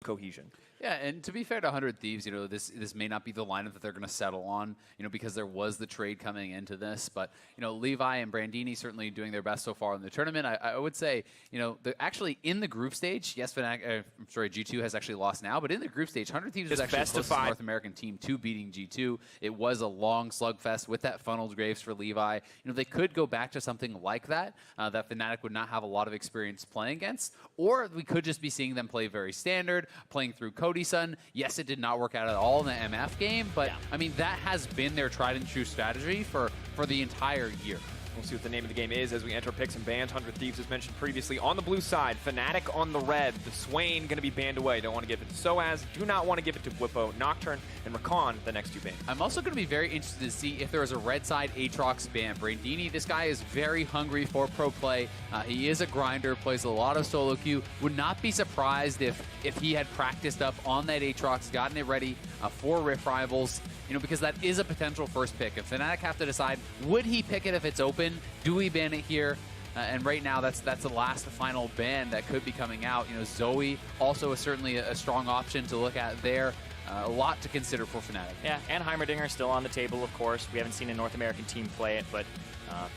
cohesion. Yeah, and to be fair to 100 Thieves, you know, this may not be the lineup that they're going to settle on, you know, because there was the trade coming into this. But, you know, Levi and Brandini certainly doing their best so far in the tournament. I would say, you know, actually in the group stage, yes, Fnatic, I'm sorry, G2 has actually lost now, but in the group stage, 100 Thieves was actually the closest North American team to beating G2. It was a long slugfest with that funneled Graves for Levi. You know, they could go back to something like that, that Fnatic would not have a lot of experience playing against, or we could just be seeing them play very standard, playing through Cody-Sun. Yes, it did not work out at all in the MF game, but I mean, that has been their tried and true strategy for the entire year. We'll see what the name of the game is as we enter picks and bans. 100 Thieves, as mentioned previously, on the blue side. Fnatic on the red. The Swain going to be banned away. Don't want to give it to Soaz. Do not want to give it to Whippo, Nocturne, and Rakan, the next two bans. I'm also going to be very interested to see if there is a red side Aatrox ban. Brandini, this guy is very hungry for pro play. He is a grinder, plays a lot of solo queue. Would not be surprised if he had practiced up on that Aatrox, gotten it ready for Rift Rivals. You know, because that is a potential first pick. If Fnatic have to decide, would he pick it if it's open? Do we ban it here? And right now, that's the last final ban that could be coming out. You know, Zoe also is certainly a strong option to look at there. A lot to consider for Fnatic. Yeah, and Heimerdinger still on the table, of course. We haven't seen a North American team play it, but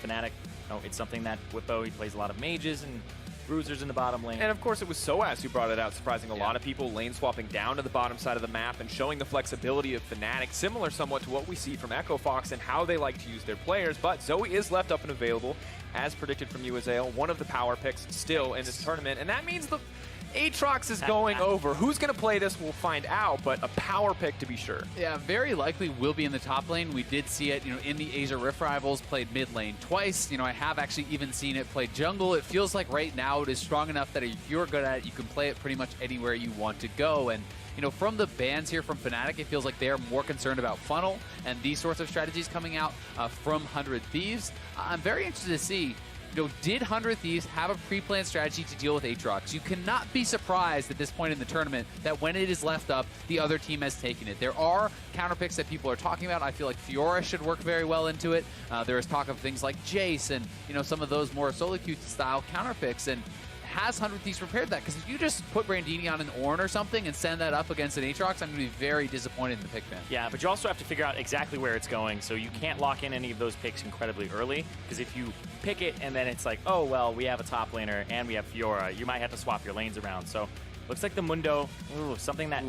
Fnatic, it's something that Whippo, he plays a lot of mages and bruisers in the bottom lane. And of course it was Soaz who brought it out, surprising a lot of people, lane swapping down to the bottom side of the map and showing the flexibility of Fnatic, similar somewhat to what we see from Echo Fox and how they like to use their players. But Zoe is left up and available, as predicted from you, Azael, one of the power picks still in this tournament, and that means the Aatrox is going over. Who's going to play this, we'll find out, but a power pick to be sure. Yeah, very likely will be in the top lane. We did see it, you know, in the Asia Rift Rivals, played mid lane twice. You know, I have actually even seen it play jungle. It feels like right now it is strong enough that if you're good at it, you can play it pretty much anywhere you want to go. And you know, from the bans here from Fnatic, it feels like they're more concerned about funnel and these sorts of strategies coming out from 100 Thieves. I'm very interested to see, you know, did 100 Thieves have a pre-planned strategy to deal with Aatrox? You cannot be surprised at this point in the tournament that when it is left up, the other team has taken it. There are counter picks that people are talking about. I feel like Fiora should work very well into it. There is talk of things like Jace and, you know, some of those more solo queue style counter picks. And has 100 Thieves prepared that? Because if you just put Brandini on an Ornn or something and send that up against an Aatrox, I'm going to be very disappointed in the pick ban. Yeah, but you also have to figure out exactly where it's going, so you can't lock in any of those picks incredibly early, because if you pick it and then it's like, oh, well, we have a top laner and we have Fiora, you might have to swap your lanes around. So looks like the Mundo, something that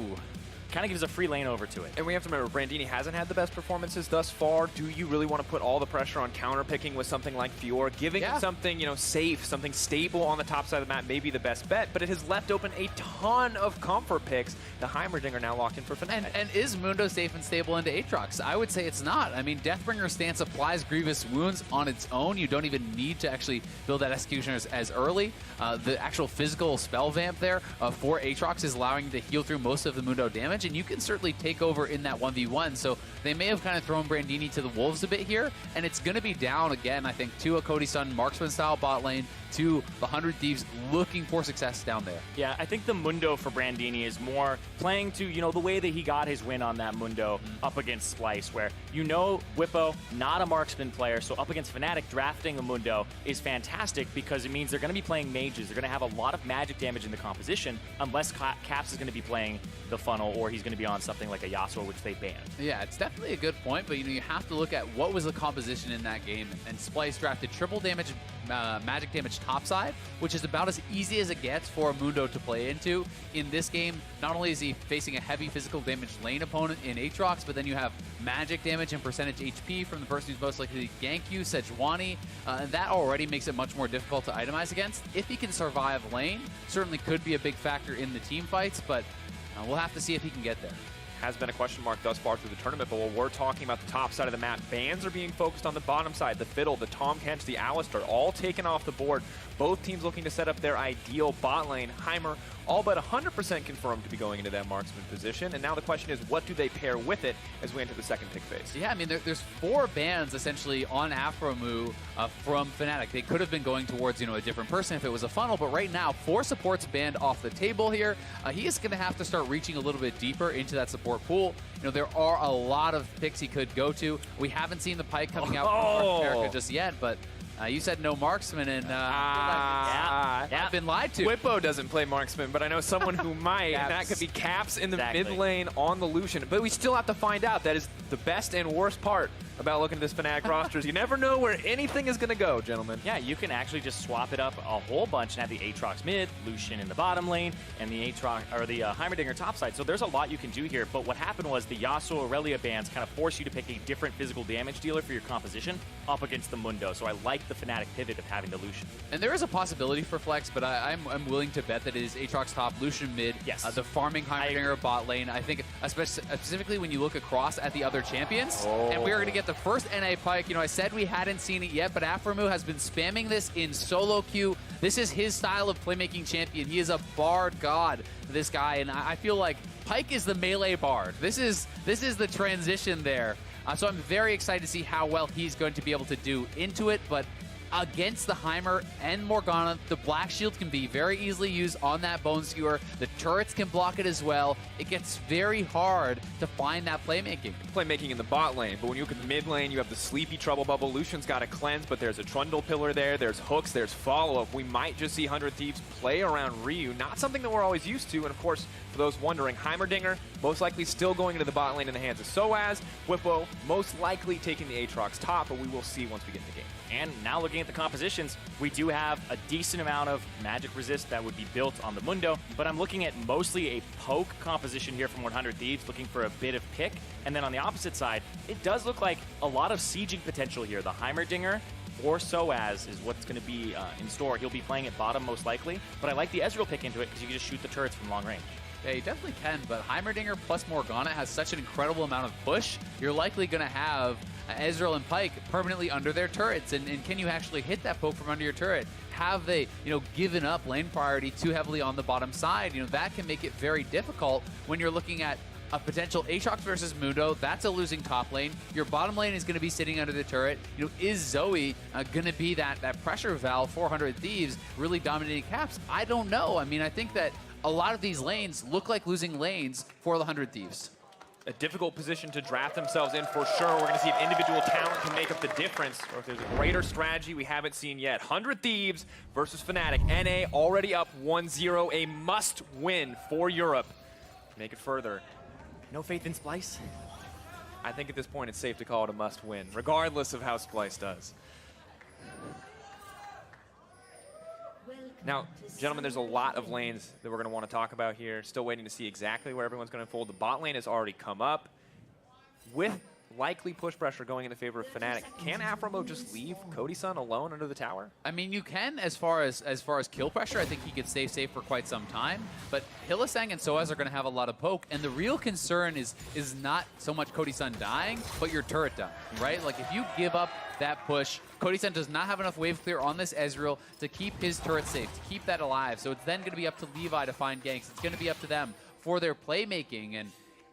kind of gives a free lane over to it. And we have to remember, Brandini hasn't had the best performances thus far. Do you really want to put all the pressure on counter picking with something like Fiora? Giving him something, you know, safe, something stable on the top side of the map may be the best bet, but it has left open a ton of comfort picks. The Heimerdinger now locked in for Fnatic. And is Mundo safe and stable into Aatrox? I would say it's not. I mean, Deathbringer's stance applies grievous wounds on its own. You don't even need to actually build that Executioners as early. The actual physical spell vamp there for Aatrox is allowing you to heal through most of the Mundo damage, and you can certainly take over in that 1v1. So they may have kind of thrown Brandini to the wolves a bit here, and it's going to be down again, I think, to a Cody-Sun marksman-style bot lane, to the 100 Thieves looking for success down there. Yeah, I think the Mundo for Brandini is more playing to, you know, the way that he got his win on that Mundo up against Splice, where, you know, Whippo, not a marksman player, so up against Fnatic, drafting a Mundo is fantastic because it means they're going to be playing mages. They're going to have a lot of magic damage in the composition, unless Caps is going to be playing the funnel, or he's going to be on something like a Yasuo, which they banned. Yeah, it's definitely a good point, but, you know, you have to look at what was the composition in that game, and Splice drafted triple damage, magic damage topside, which is about as easy as it gets for a Mundo to play into. In this game, not only is he facing a heavy physical damage lane opponent in Aatrox, but then you have magic damage and percentage HP from the person who's most likely to gank you, Sejuani, and that already makes it much more difficult to itemize against. If he can survive lane, certainly could be a big factor in the team fights, but we'll have to see if he can get there. Has been a question mark thus far through the tournament, but while we're talking about the top side of the map, bans are being focused on the bottom side. The Fiddle, the Tahm Kench, the Alistar, all taken off the board. Both teams looking to set up their ideal bot lane. Heimer, all but 100% confirmed to be going into that marksman position. And now the question is, what do they pair with it as we enter the second pick phase? Yeah, I mean, there's 4 bans essentially on Aphromoo from Fnatic. They could have been going towards, you know, a different person if it was a funnel, but right now, 4 supports banned off the table here. He is going to have to start reaching a little bit deeper into that support pool. You know, there are a lot of picks he could go to. We haven't seen the Pyke coming out from North America just yet, but You said no marksman, and I've been lied to. Whippo doesn't play marksman, but I know someone who might, and that could be Caps in the mid lane on the Lucian. But we still have to find out. That is the best and worst part about looking at this Fnatic rosters. You never know where anything is going to go, gentlemen. Yeah, you can actually just swap it up a whole bunch and have the Aatrox mid, Lucian in the bottom lane, and the Aatrox or the Heimerdinger top side. So there's a lot you can do here. But what happened was the Yasuo Aurelia bans kind of force you to pick a different physical damage dealer for your composition up against the Mundo. So I like the Fnatic pivot of having the Lucian. And there is a possibility for flex, but I'm willing to bet that it is Aatrox top, Lucian mid, yes. The farming Heimerdinger bot lane. I think specifically when you look across at the other champions, and we are going to get the first NA Pyke. You know, I said we hadn't seen it yet, but Aphromoo has been spamming this in solo queue. This is his style of playmaking champion. He is a bard god, this guy, and I feel like Pyke is the melee bard. This is the transition there. So I'm very excited to see how well he's going to be able to do into it, but against the Heimer and Morgana, the Black Shield can be very easily used on that Bone Skewer. The turrets can block it as well. It gets very hard to find that playmaking. Playmaking in the bot lane, but when you look at the mid lane, you have the Sleepy Trouble Bubble. Lucian's got a cleanse, but there's a Trundle Pillar there. There's hooks, there's follow-up. We might just see 100 Thieves play around Ryu. Not something that we're always used to, and of course, for those wondering, Heimerdinger most likely still going into the bot lane in the hands of Soaz. Whippo most likely taking the Aatrox top, but we will see once we get in the game. And now looking at the compositions, we do have a decent amount of magic resist that would be built on the Mundo, but I'm looking at mostly a poke composition here from 100 Thieves, looking for a bit of pick. And then on the opposite side, it does look like a lot of sieging potential here. The Heimerdinger or Soaz is what's going to be in store. He'll be playing at bottom most likely, but I like the Ezreal pick into it because you can just shoot the turrets from long range. Yeah, you definitely can, but Heimerdinger plus Morgana has such an incredible amount of push, you're likely going to have Ezreal and Pyke permanently under their turrets, and can you actually hit that poke from under your turret? Have they, given up lane priority too heavily on the bottom side? That can make it very difficult when you're looking at a potential Aatrox versus Mundo. That's a losing top lane. Your bottom lane is going to be sitting under the turret. Is Zoe going to be that pressure valve, 400 Thieves, really dominating Caps? I don't know. I mean, I think that a lot of these lanes look like losing lanes for the 100 Thieves. A difficult position to draft themselves in for sure. We're going to see if individual talent can make up the difference, or if there's a greater strategy we haven't seen yet. 100 Thieves versus Fnatic. NA already up 1-0, a must-win for Europe. Make it further. No faith in Splice? I think at this point it's safe to call it a must-win, regardless of how Splice does. Now, gentlemen, there's a lot of lanes that we're going to want to talk about here. Still waiting to see exactly where everyone's going to unfold. The bot lane has already come up. With likely push pressure going in the favor of Fnatic, can Aphromoo just leave Cody-san alone under the tower? I mean, you can as far as kill pressure. I think he could stay safe for quite some time. But Hylissang and Soaz are going to have a lot of poke. And the real concern is not so much Cody-san dying, but your turret dying, right? Like, if you give up that push, Cody-san does not have enough wave clear on this Ezreal to keep his turret safe, to keep that alive. So it's then going to be up to Levi to find ganks. It's going to be up to them for their playmaking. And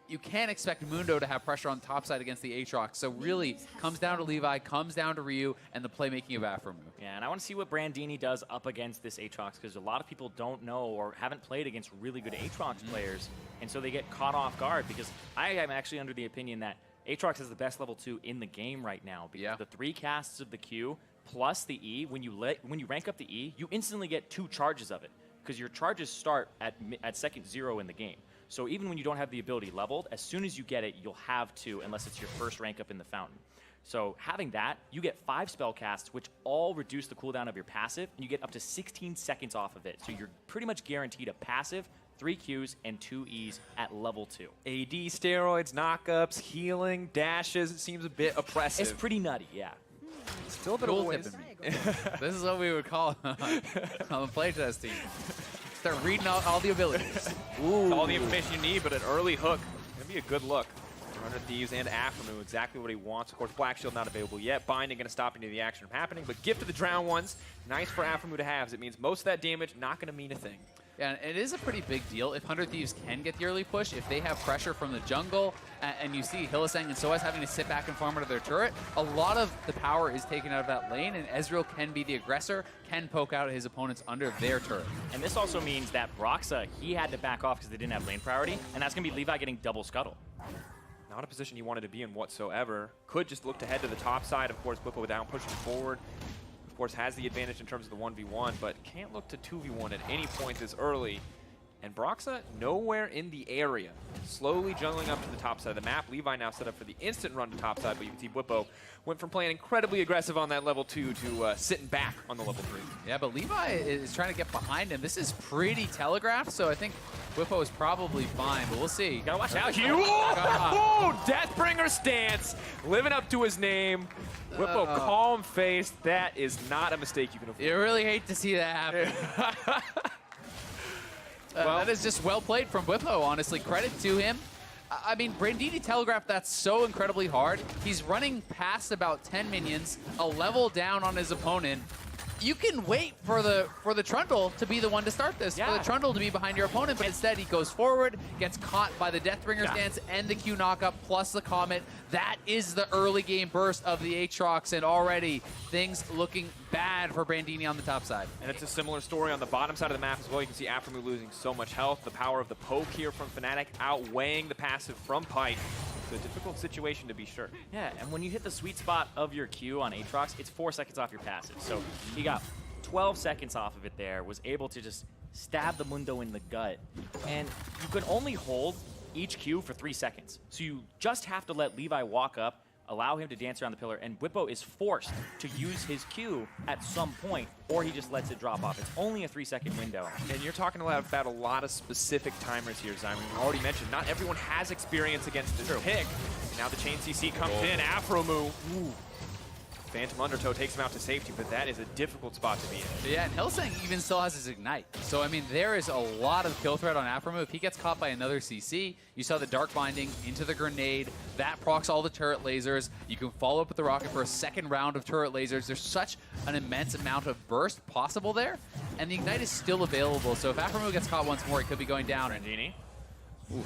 you can't expect Mundo to have pressure on the top side against the Aatrox. So really, comes down to Levi, comes down to Ryu, and the playmaking of Aphromoo. Yeah, and I want to see what Brandini does up against this Aatrox, because a lot of people don't know or haven't played against really good Aatrox players, and so they get caught off guard, because I am actually under the opinion that Aatrox is the best level 2 in the game right now, because the 3 casts of the Q plus the E, when you rank up the E, you instantly get 2 charges of it, because your charges start at second 0 in the game. So even when you don't have the ability leveled, as soon as you get it, you'll have 2, unless it's your first rank up in the fountain. So having that, you get 5 spell casts, which all reduce the cooldown of your passive, and you get up to 16 seconds off of it. So you're pretty much guaranteed a passive, 3 Qs, and 2 Es at level 2. AD steroids, knockups, healing, dashes. It seems a bit oppressive. It's pretty nutty, yeah. Still a bit of a ways. This is what we would call on the playtest team. Start reading out all the abilities. Ooh. All the information you need, but an early hook. Gonna be a good look. 100 Thieves and Aphromoo, exactly what he wants. Of course, Black Shield not available yet. Binding gonna stop any of the action from happening, but Gift of the Drowned Ones, nice for Aphromoo to have. It means most of that damage not gonna mean a thing. Yeah, and it is a pretty big deal if 100 Thieves can get the early push, if they have pressure from the jungle, and you see Hylissang and Soaz having to sit back and farm out of their turret, a lot of the power is taken out of that lane, and Ezreal can be the aggressor, can poke out his opponents under their turret. And this also means that Broxa, he had to back off because they didn't have lane priority, and that's going to be Levi getting double scuttle. Not a position you wanted to be in whatsoever. Could just look to head to the top side, of course, Whippo without pushing forward. Of course, has the advantage in terms of the 1v1, but can't look to 2v1 at any point this early. And Broxa nowhere in the area. Slowly jungling up to the top side of the map. Levi now set up for the instant run to top side, but you can see Whippo went from playing incredibly aggressive on that level 2 to sitting back on the level 3. Yeah, but Levi is trying to get behind him. This is pretty telegraphed, so I think Whippo is probably fine, but we'll see. Gotta watch out, Hugh! Oh, Deathbringer stance! Living up to his name. Whippo calm face. That is not a mistake you can avoid. You really hate to see that happen. Well, that is just well played from Whippo, honestly. Credit to him. I mean, Brandini telegraphed that so incredibly hard. He's running past about 10 minions, a level down on his opponent. You can wait for the Trundle to be the one to start this, for the Trundle to be behind your opponent, but instead he goes forward, gets caught by the Deathbringer stance and the Q knockup plus the Comet. That is the early game burst of the Aatrox, and already things looking bad for Brandini on the top side. And it's a similar story on the bottom side of the map as well. You can see Aftermoo losing so much health. The power of the poke here from Fnatic outweighing the passive from Pike. It's a difficult situation to be sure. Yeah, and when you hit the sweet spot of your Q on Aatrox, it's 4 seconds off your passive. So he got 12 seconds off of it there, was able to just stab the Mundo in the gut. And you can only hold each Q for 3 seconds. So you just have to let Levi walk up, allow him to dance around the pillar, and Whippo is forced to use his Q at some point, or he just lets it drop off. It's only a 3-second window. And you're talking about a lot of specific timers here, Simon. You already mentioned not everyone has experience against this pick. Now the chain CC comes in. Afromoo. Ooh. Phantom Undertow takes him out to safety, but that is a difficult spot to be in. Yeah, and Hellsang even still has his Ignite. So, I mean, there is a lot of kill threat on Afromoo. If he gets caught by another CC, you saw the Dark Binding into the grenade. That procs all the turret lasers. You can follow up with the rocket for a second round of turret lasers. There's such an immense amount of burst possible there, and the Ignite is still available. So if Afromoo gets caught once more, he could be going down. Brandini. Ooh.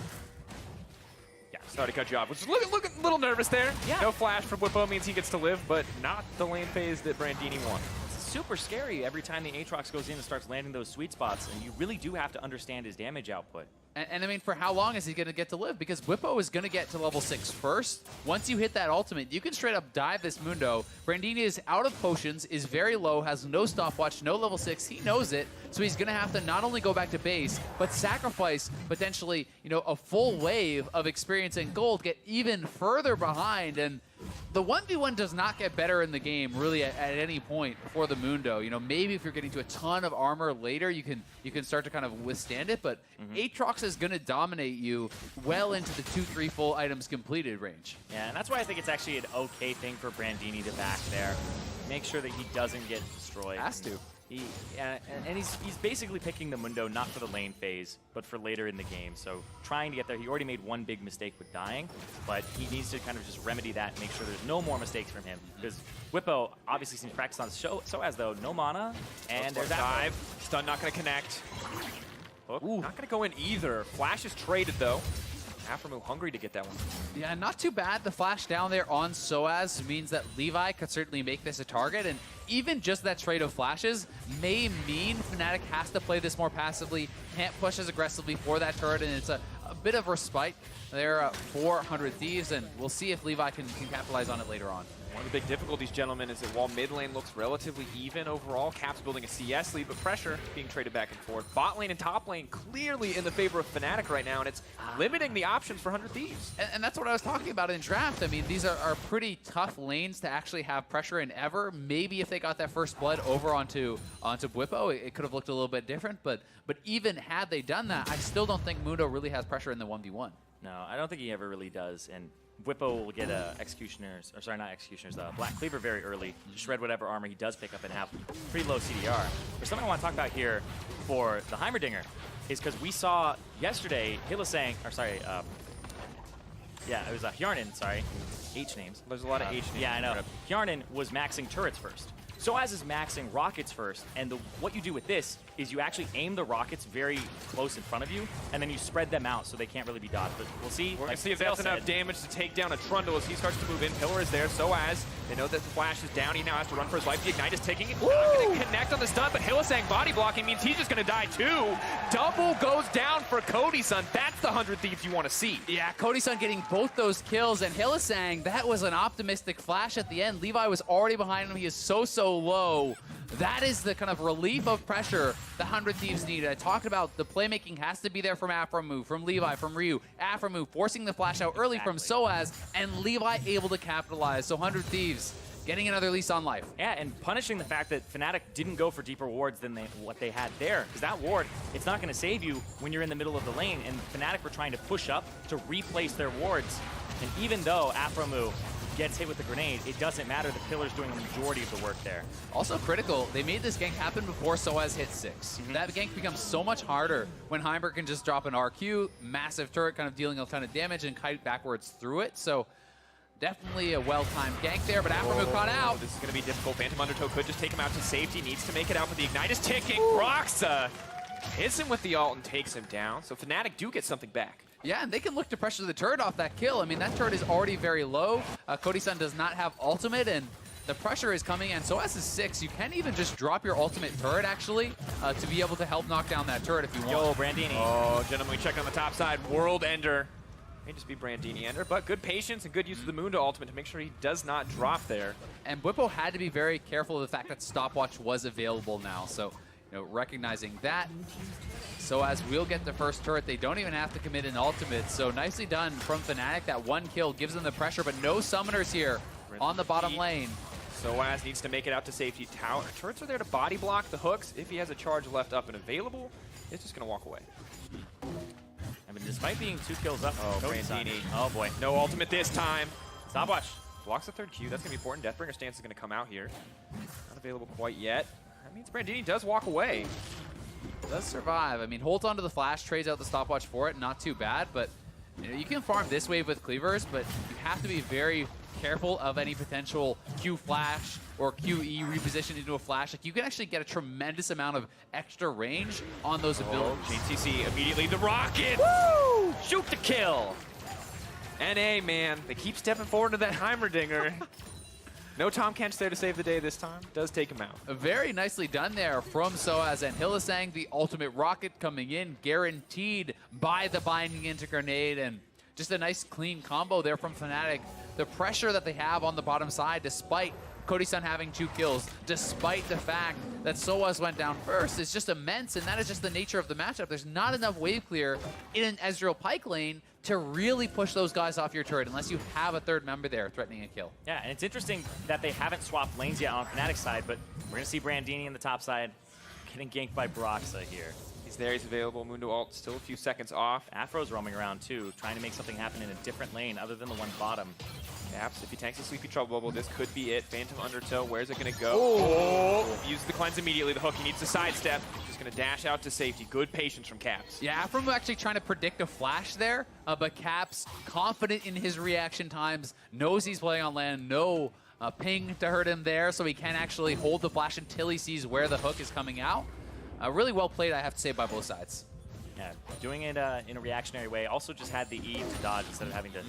Sorry to cut you off. Look a little nervous there. Yeah. No flash from Whippo means he gets to live, but not the lane phase that Brandini won. It's super scary every time the Aatrox goes in and starts landing those sweet spots, and you really do have to understand his damage output. And I mean, for how long is he going to get to live? Because Whippo is going to get to level 6 first. Once you hit that ultimate, you can straight up dive this Mundo. Brandini is out of potions, is very low, has no stopwatch, no level 6. He knows it, so he's going to have to not only go back to base, but sacrifice potentially, you know, a full wave of experience and gold, get even further behind. And the 1v1 does not get better in the game really at any point for the Mundo. You know, maybe if you're getting to a ton of armor later, you can start to kind of withstand it, but Aatrox is going to dominate you well into the 2-3 full items completed range. Yeah, and that's why I think it's actually an okay thing for Brandini to back there. Make sure that he doesn't get destroyed. Has to. And he's basically picking the Mundo not for the lane phase, but for later in the game. So trying to get there. He already made one big mistake with dying, but he needs to kind of just remedy that and make sure there's no more mistakes from him. Because Whippo obviously seems practiced on so as though no mana, and there's that dive. Stun not going to connect. Hook not going to go in either. Flash is traded though. Aftermoo hungry to get that one. Yeah, not too bad. The flash down there on Soaz means that Levi could certainly make this a target, and even just that trade of flashes may mean Fnatic has to play this more passively, can't push as aggressively for that turret, and it's a bit of respite there for 100 Thieves, and we'll see if Levi can capitalize on it later on. One of the big difficulties, gentlemen, is that while mid lane looks relatively even overall, Cap's building a CS lead, but pressure being traded back and forth. Bot lane and top lane clearly in the favor of Fnatic right now, and it's limiting the options for 100 Thieves. And that's what I was talking about in draft. I mean, these are pretty tough lanes to actually have pressure in ever. Maybe if they got that first blood over onto Whippo, it could have looked a little bit different, but even had they done that, I still don't think Mundo really has pressure in the 1v1. No, I don't think he ever really does, and Whippo will get Executioners, or sorry, not Executioners, Black Cleaver very early to shred whatever armor he does pick up and have pretty low CDR. But something I want to talk about here for the Heimerdinger is because we saw yesterday Hylissang, or sorry, yeah, it was Hjarnan, sorry, H names. There's a lot of H names. Yeah, I know. Hjarnan was maxing turrets first. Soaz is maxing rockets first, and what you do with this is you actually aim the rockets very close in front of you, and then you spread them out so they can't really be dodged. But we'll see. We're going to see if that's enough damage to take down a Trundle as he starts to move in. Pillar is there. Soaz, they know that the flash is down. He now has to run for his life. The Ignite is taking it. Not going to connect on the stun, but Hylissang body blocking means he's just going to die too. Double goes down for Cody-san. That's the 100 Thieves you want to see. Yeah, Cody-san getting both those kills, and Hylissang, that was an optimistic flash at the end. Levi was already behind him. He is so so low. That is the kind of relief of pressure the 100 Thieves need. I talked about the playmaking has to be there from Aphromoo, from Levi, from Ryu. Aphromoo forcing the flash out early from Soaz, and Levi able to capitalize. So 100 Thieves getting another lease on life. Yeah, and punishing the fact that Fnatic didn't go for deeper wards than what they had there. Because that ward, it's not going to save you when you're in the middle of the lane. And Fnatic were trying to push up to replace their wards. And even though Aphromoo gets hit with the grenade, it doesn't matter. The pillar's doing the majority of the work there. Also critical, they made this gank happen before Soaz hit 6. That gank becomes so much harder when Heimbert can just drop an RQ, massive turret kind of dealing a ton of damage and kite backwards through it. So definitely a well-timed gank there, but Aphromoo caught out. This is going to be difficult. Phantom Undertow could just take him out to safety. Needs to make it out, but the Ignite is ticking. Broxa hits him with the ult and takes him down. So Fnatic do get something back. Yeah, and they can look to pressure the turret off that kill. I mean, that turret is already very low. Cody-san does not have ultimate, and the pressure is coming in. So as is 6, you can even just drop your ultimate turret, actually, to be able to help knock down that turret if you want. Yo, Brandini. Oh, gentlemen, we check on the top side. World Ender. May just be Brandini Ender, but good patience and good use of the Mundo ultimate to make sure he does not drop there. And Bwipo had to be very careful of the fact that stopwatch was available now. So, you know, recognizing that. So as we'll get the first turret, they don't even have to commit an ultimate. So nicely done from Fnatic. That one kill gives them the pressure, but no summoners here on the bottom lane. Soaz needs to make it out to safety. Turrets are there to body block the hooks. If he has a charge left up and available, it's just going to walk away. I mean, despite being 2 kills up, oh, Brandini. Oh boy. No ultimate this time. Stopwatch. Blocks the 3rd Q. That's going to be important. Deathbringer stance is going to come out here. Not available quite yet. That means Brandini does walk away. Does survive. I mean, holds onto the flash, trades out the stopwatch for it. Not too bad, but you know, you can farm this wave with cleavers, but you have to be very careful of any potential Q flash or QE reposition into a flash. Like, you can actually get a tremendous amount of extra range on those abilities. JTC immediately the rocket. Woo! Shoot the kill. NA, man. They keep stepping forward to that Heimerdinger. No Tom Kench there to save the day this time. Does take him out. Very nicely done there from Soaz and Hylissang. The ultimate rocket coming in, guaranteed by the binding into grenade, and just a nice clean combo there from Fnatic. The pressure that they have on the bottom side, despite Cody-san having 2 kills, despite the fact that Soaz went down first, is just immense, and that is just the nature of the matchup. There's not enough wave clear in an Ezreal Pyke lane to really push those guys off your turret unless you have a 3rd member there threatening a kill. Yeah, and it's interesting that they haven't swapped lanes yet on Fnatic's side, but we're going to see Brandini in the top side getting ganked by Broxa here. He's there, he's available. Mundo ult still a few seconds off. Afro's roaming around too, trying to make something happen in a different lane other than the one bottom. Caps, if he tanks the Sleepy Trouble Bubble, this could be it. Phantom Undertow, where's it going to go? Oh! Uses the cleanse immediately. The hook, he needs to sidestep. Just going to dash out to safety. Good patience from Caps. Yeah, Aphromoo actually trying to predict a flash there, but Caps, confident in his reaction times, knows he's playing on land, no ping to hurt him there, so he can actually hold the flash until he sees where the hook is coming out. Really well played, I have to say, by both sides. Yeah, doing it in a reactionary way. Also just had the E to dodge instead of having to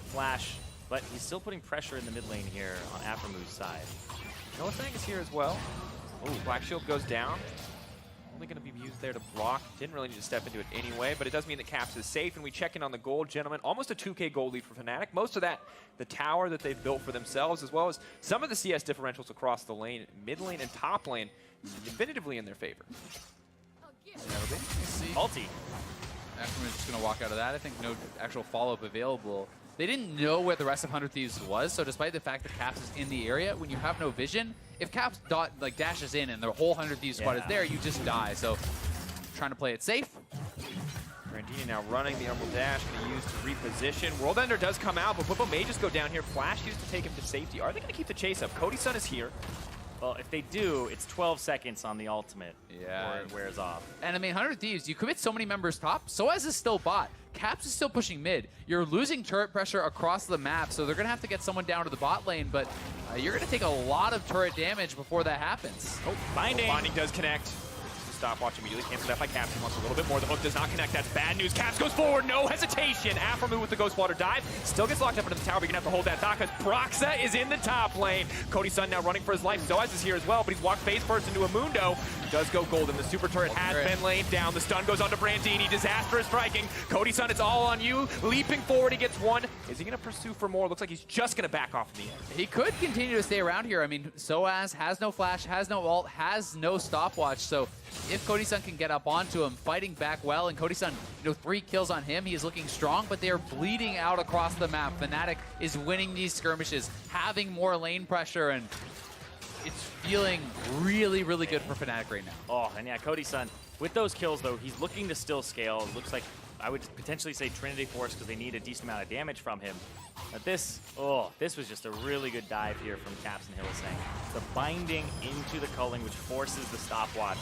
flash. But he's still putting pressure in the mid lane here on Aphromoo's side. Hylissang is here as well. Oh, Black Shield goes down. Only going to be used there to block. Didn't really need to step into it anyway, but it does mean that Caps is safe, and we check in on the gold, gentlemen. Almost a 2K gold lead for Fnatic. Most of that, the tower that they've built for themselves, as well as some of the CS differentials across the lane, mid lane and top lane, definitively in their favor. Ulti. Aphromoo just going to walk out of that. I think no actual follow-up available. They didn't know where the rest of 100 Thieves was, so despite the fact that Caps is in the area, when you have no vision, if Caps dashes in and the whole 100 Thieves squad is there, you just die. So trying to play it safe. Brandini now running the Emerald Dash, going to use to reposition. World Ender does come out, but Bwipo may just go down here. Flash used to take him to safety. Are they going to keep the chase up? Cody-san is here. Well, if they do, it's 12 seconds on the ultimate before it wears off. And I mean, 100 Thieves, you commit so many members top, Soaz is still bot. Caps is still pushing mid. You're losing turret pressure across the map, so they're going to have to get someone down to the bot lane, but you're going to take a lot of turret damage before that happens. Oh, binding. Binding does connect. stopwatch immediately. Cancelled out by Caps. He wants a little bit more. The hook does not connect. That's bad news. Caps goes forward. No hesitation. Aphromoo with the Ghost Water dive. Still gets locked up into the tower, but you're going to have to hold that thought because Broxa is in the top lane. Cody Sun now running for his life. Zoaz is here as well, but he's walked face first into a Mundo. Does go golden. The super turret has been laid down. The stun goes on to Brandini. Disaster is striking. Cody Sun, it's all on you. Leaping forward, he gets one. Is he going to pursue for more? Looks like he's just going to back off in the end. He could continue to stay around here. I mean, Zoaz has no flash, has no ult, has no stopwatch. So if Cody Sun can get up onto him, fighting back well, and Cody Sun, 3 kills on him, he is looking strong, but they are bleeding out across the map. Fnatic is winning these skirmishes, having more lane pressure, and it's feeling really, really good for Fnatic right now. Oh, and yeah, Cody Sun, with those kills, though, he's looking to still scale. It looks like, I would potentially say Trinity Force because they need a decent amount of damage from him. But this was just a really good dive here from Caps and Hylissang. The binding into the culling, which forces the stopwatch.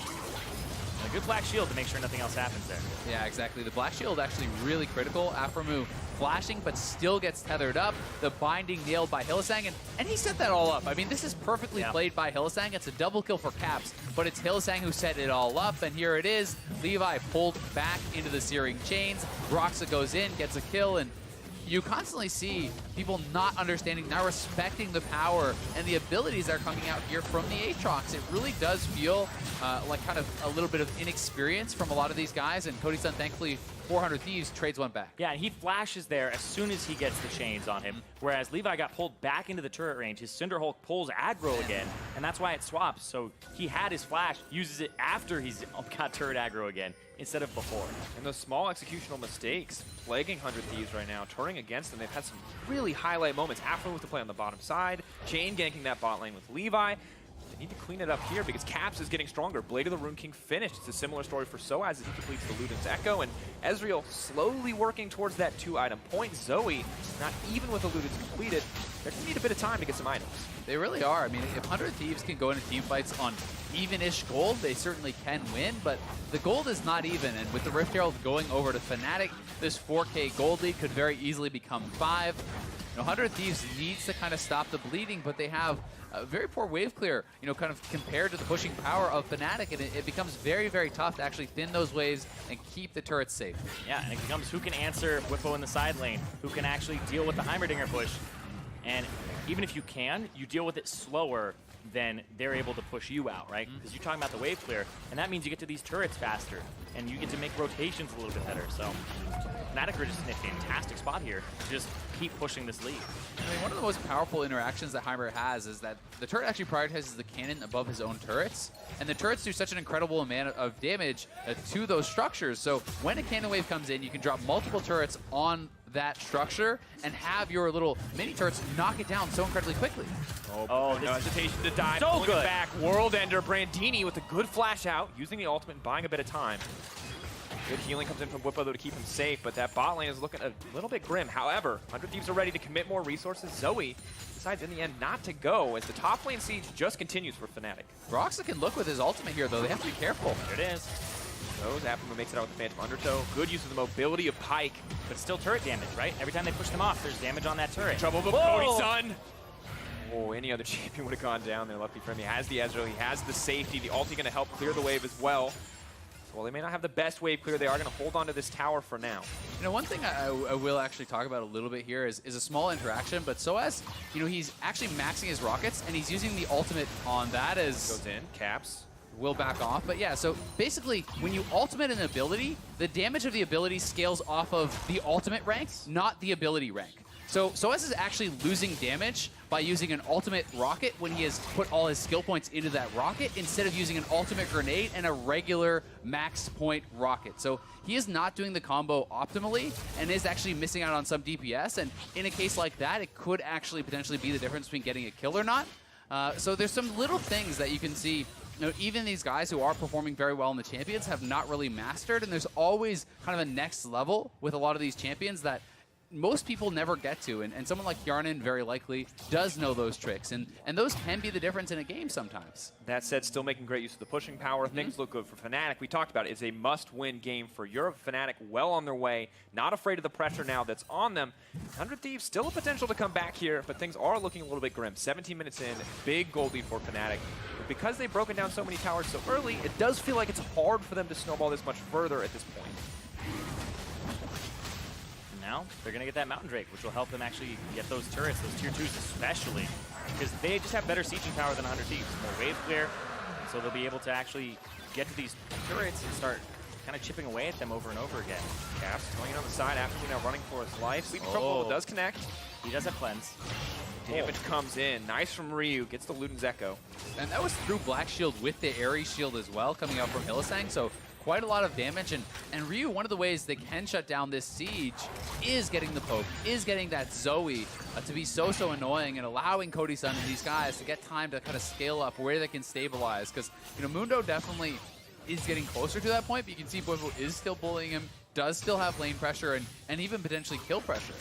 And a good Black Shield to make sure nothing else happens there. Yeah, exactly. The Black Shield actually really critical. Aphromoo flashing, but still gets tethered up. The binding nailed by Hylissang, and he set that all up. I mean, this is perfectly played by Hylissang. It's a double kill for Caps, but it's Hylissang who set it all up, and here it is. Levi pulled back into the searing chains. Broxa goes in, gets a kill, and you constantly see people not understanding, not respecting the power and the abilities that are coming out here from the Aatrox. It really does feel like kind of a little bit of inexperience from a lot of these guys, and Cody Sun, thankfully, 400 Thieves trades one back. Yeah, and he flashes there as soon as he gets the chains on him, whereas Levi got pulled back into the turret range. His Cinderhulk pulls aggro again, and that's why it swaps. So he had his flash, uses it after he's got turret aggro again, instead of before. And those small executional mistakes plaguing 100 Thieves right now, turning against them. They've had some really highlight moments. Aphromoo with the play on the bottom side, Chain ganking that bot lane with Levi. They need to clean it up here because Caps is getting stronger. Blade of the Rune King finished. It's a similar story for Zoaz as he completes the Luden's Echo, and Ezreal slowly working towards that 2-item point. Zoe, not even with the Luden's completed, they're going to need a bit of time to get some items. They really are. I mean, if 100 Thieves can go into team fights on even-ish gold, they certainly can win, but the gold is not even, and with the Rift Herald going over to Fnatic, this 4K gold lead could very easily become 5. 100 Thieves needs to kind of stop the bleeding, but they have a very poor wave clear, kind of compared to the pushing power of Fnatic, and it becomes very, very tough to actually thin those waves and keep the turrets safe. Yeah, and it becomes who can answer Whippo in the side lane, who can actually deal with the Heimerdinger push. And even if you can, you deal with it slower than they're able to push you out, right? Because you're talking about the wave clear, and that means you get to these turrets faster, and you get to make rotations a little bit better. So Fnatic are just in a fantastic spot here to just keep pushing this lead. I mean, one of the most powerful interactions that Heimer has is that the turret actually prioritizes the cannon above his own turrets, and the turrets do such an incredible amount of damage to those structures. So when a cannon wave comes in, you can drop multiple turrets on that structure and have your little mini turrets knock it down so incredibly quickly. Oh, no hesitation to dive, so pulling good. it back. World Ender, Brandini with a good flash out, using the ultimate and buying a bit of time. Good healing comes in from Whippo, though, to keep him safe, but that bot lane is looking a little bit grim. However, 100 Thieves are ready to commit more resources. Zoe decides in the end not to go as the top lane siege just continues for Fnatic. Broxa can look with his ultimate here, though. They have to be careful. There it is. So Aphromoo makes it out with the Phantom Undertow. Good use of the mobility of Pyke. But it's still turret damage, right? Every time they push them off, there's damage on that turret. Trouble with Cody Sun. Oh, any other champion would have gone down there, lucky for him. He has the Ezreal, he has the safety. The ulti going to help clear the wave as well. So while they may not have the best wave clear, they are going to hold on to this tower for now. One thing I will actually talk about a little bit here is a small interaction, but Zoaz, he's actually maxing his rockets, and he's using the ultimate on that as... Goes in, Caps. Will back off, but yeah, so basically, when you ultimate an ability, the damage of the ability scales off of the ultimate rank, not the ability rank. So Zoaz is actually losing damage by using an ultimate rocket when he has put all his skill points into that rocket instead of using an ultimate grenade and a regular max point rocket. So he is not doing the combo optimally and is actually missing out on some DPS, and in a case like that, it could actually potentially be the difference between getting a kill or not. So there's some little things that you can see. Even these guys who are performing very well in the champions have not really mastered, and there's always kind of a next level with a lot of these champions that most people never get to, and someone like Yarnan very likely does know those tricks, and those can be the difference in a game sometimes. That said, still making great use of the pushing power. Things look good for Fnatic. We talked about it. It's a must-win game for Europe. Fnatic well on their way, not afraid of the pressure now that's on them. 100 Thieves still a potential to come back here, but things are looking a little bit grim. 17 minutes in, big gold lead for Fnatic. But because they've broken down so many towers so early, it does feel like it's hard for them to snowball this much further at this point. Now they're going to get that Mountain Drake, which will help them actually get those turrets, those tier 2s especially, because they just have better sieging power than 100 Thieves. More wave clear, so they'll be able to actually get to these turrets and start kind of chipping away at them over and over again. Caps going in on the side after now running for his life. Sleeping Trouble does connect. He does have cleanse. Damage comes in. Nice from Ryu. Gets the Luden's Echo. And that was through Black Shield with the Ares Shield as well, coming out from Hylissang, so quite a lot of damage. And Ryu, one of the ways they can shut down this siege is getting the poke, is getting that Zoe to be so annoying and allowing Cody Sun and these guys to get time to kind of scale up where they can stabilize. Because, you know, Mundo definitely is getting closer to that point, but you can see Bwipo is still bullying him, does still have lane pressure and even potentially kill pressure.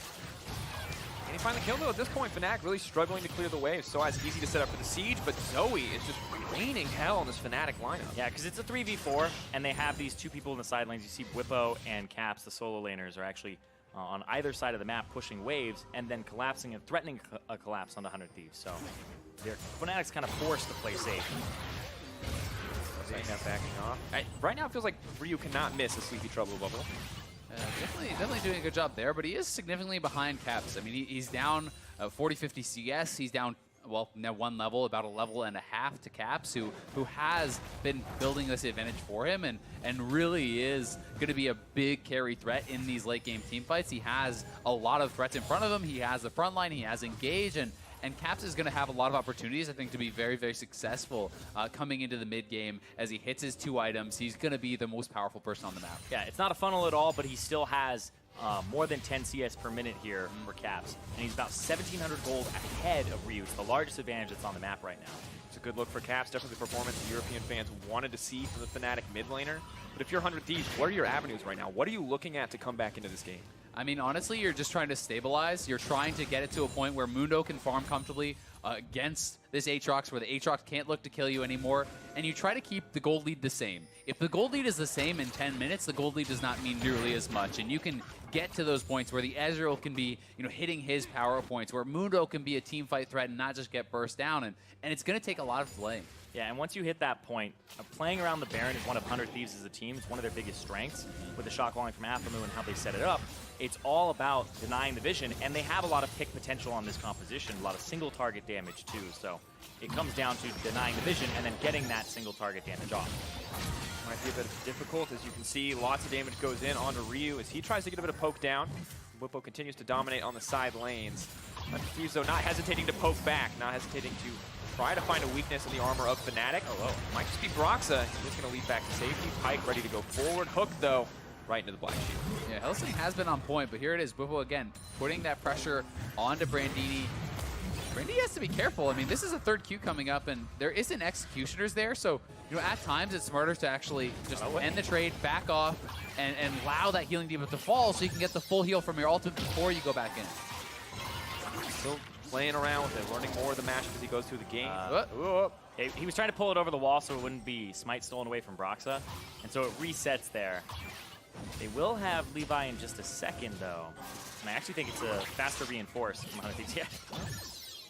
Can he find the kill though? At this point, Fnatic really struggling to clear the wave. So it's easy to set up for the siege, but Zoe is just raining hell on this Fnatic lineup. Yeah, because it's a 3v4, and they have these two people in the side lanes. You see Bwipo and Caps, the solo laners, are actually on either side of the map pushing waves and then collapsing and threatening a collapse onto 100 Thieves. So Fnatic's kind of forced to play safe. Backing off. Right now it feels like Ryu cannot miss a Sleepy Trouble bubble. Definitely doing a good job there, but he is significantly behind Caps. I mean, he's down 40-50 CS. He's down, well, now one level, about a level and a half to Caps, who has been building this advantage for him and really is going to be a big carry threat in these late game team fights. He has a lot of threats in front of him. He has the front line. He has Engage, and Caps is going to have a lot of opportunities, I think, to be very successful coming into the mid game. As he hits his 2 items, he's going to be the most powerful person on the map. Yeah, it's not a funnel at all, but he still has more than 10 CS per minute here for Caps. And he's about 1,700 gold ahead of Ryu. It's the largest advantage that's on the map right now. It's a good look for Caps. Definitely the performance the European fans wanted to see from the Fnatic mid laner. But if you're 100 Thieves, what are your avenues right now? What are you looking at to come back into this game? I mean, honestly, you're just trying to stabilize. You're trying to get it to a point where Mundo can farm comfortably against this Aatrox, where the Aatrox can't look to kill you anymore, and you try to keep the gold lead the same. If the gold lead is the same in 10 minutes, the gold lead does not mean nearly as much, and you can get to those points where the Ezreal can be, you know, hitting his power points, where Mundo can be a team fight threat and not just get burst down, and it's going to take a lot of delaying. Yeah, and once you hit that point, playing around the Baron is one of 100 Thieves as a team. It's one of their biggest strengths with the shock walling from Aphromoo and how they set it up. It's all about denying the vision, and they have a lot of pick potential on this composition, a lot of single target damage too. So it comes down to denying the vision and then getting that single target damage off. Might be a bit difficult. As you can see, lots of damage goes in onto Ryu as he tries to get a bit of poke down. Bwipo continues to dominate on the side lanes. But Thieves, though, not hesitating to poke back, not hesitating to try to find a weakness in the armor of Fnatic. Oh, might just be Broxa. He's going to lead back to safety. Pike ready to go forward. Hook, though, right into the Black Shield. Yeah, Hylissang has been on point, but here it is. Bwipo again putting that pressure onto Brandini. Brandini has to be careful. I mean, this is a 3rd Q coming up, and there isn't executioners there, so you know, at times it's smarter to actually just end the trade, back off, and allow that healing debuff to fall so you can get the full heal from your ultimate before you go back in. Still playing around with it, learning more of the match as he goes through the game. He was trying to pull it over the wall so it wouldn't be smite stolen away from Broxa, and so it resets there. They will have Levi in just a second, though. And I actually think it's a faster reinforced from 100 Thieves. Yeah.